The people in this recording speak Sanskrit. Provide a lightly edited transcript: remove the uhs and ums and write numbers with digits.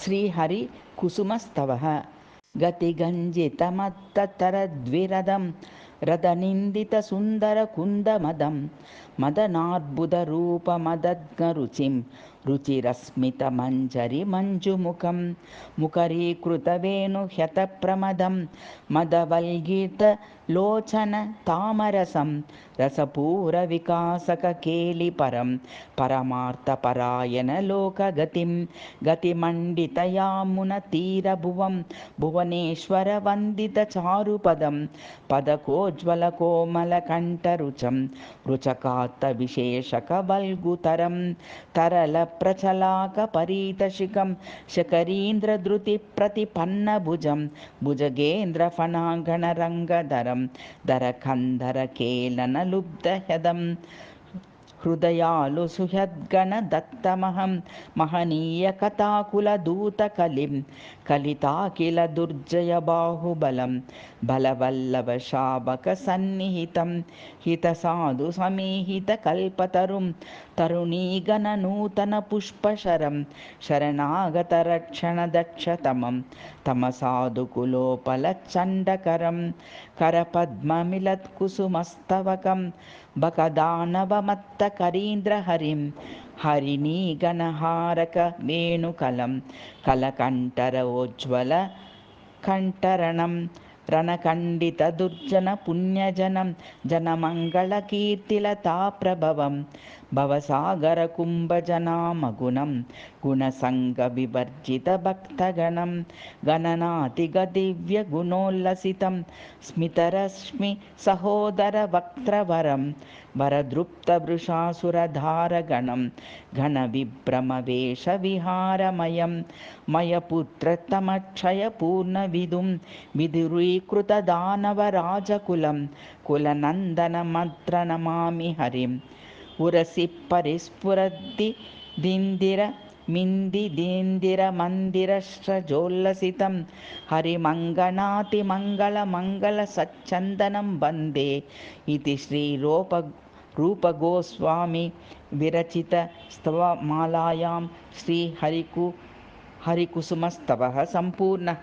श्रीहरिकुसुमस्तवः गतिगञ्जितमत्ततरद्विरदं रदनिन्दितसुन्दरकुन्दमदं मदनार्बुदरूपमदद्गरुचिं रुचिरस्मितमञ्जरिमञ्जुमुखं मुखरीकृतवेणुह्यतप्रमदं मदवल्गितलोचनतामरसं रसपूरविकासककेलिपरं परमार्थपरायणलोकगतिं गतिमण्डितयामुनतीरभुवं भुवनेश्वरवन्दितचारुपदं पदकोज्ज्वलकोमलकण्ठरुचं रुचकात्तविशेषकवल्गुतरं तरलप्रचलाकपरीतशिखं शकरीन्द्रधृतिप्रतिपन्नभुजं भुजगेन्द्रफणागणरङ्गधरं दरकन्धरकेलनलुब्धह्यदं हृदयालुसुहद्गणदत्तमहं महनीयकथाकुलदूतकलिं कलिताखिलदुर्जयबाहुबलं बलवल्लभशाबकसन्निहितं हितसाधुसमीहितकल्पतरुं तरुणीगणनूतनपुष्पशरं शरणागतरक्षणदक्षतमं तमसाधुकुलोपलचण्डकरं करपद्ममिलत्कुसुमस्तवकं बकदानवमत्तकरीन्द्रहरिं हरिणीगणहारकवेणुकलं कलकण्ठरोज्ज्वलकण्ठरणं रणकण्डितदुर्जनपुण्यजनं जनमङ्गलकीर्तिलताप्रभवं भवसागरकुम्भजनामगुणं गुणसङ्गविवर्जितभक्तगणं गणनातिगदिव्यगुणोल्लसितं स्मितरश्मिसहोदरवक्त्रवरं वरदृप्तवृषासुरधारगणं घनविभ्रमवेशविहारमयं मयपुत्रतमक्षयपूर्णविदुं विदुरीकृतदानवराजकुलं कुलनन्दनमत्र नमामि हरिम् उरसि परिस्फुरद्दिन्दिरमिन्दिरमन्दिरश्रजोल्लसितं हरिमङ्गनातिमङ्गलमङ्गलसच्चन्दनं वन्दे इति श्रीरूपगोस्वामी विरचितस्तवमालायां हरिकुसुमस्तवः सम्पूर्णः।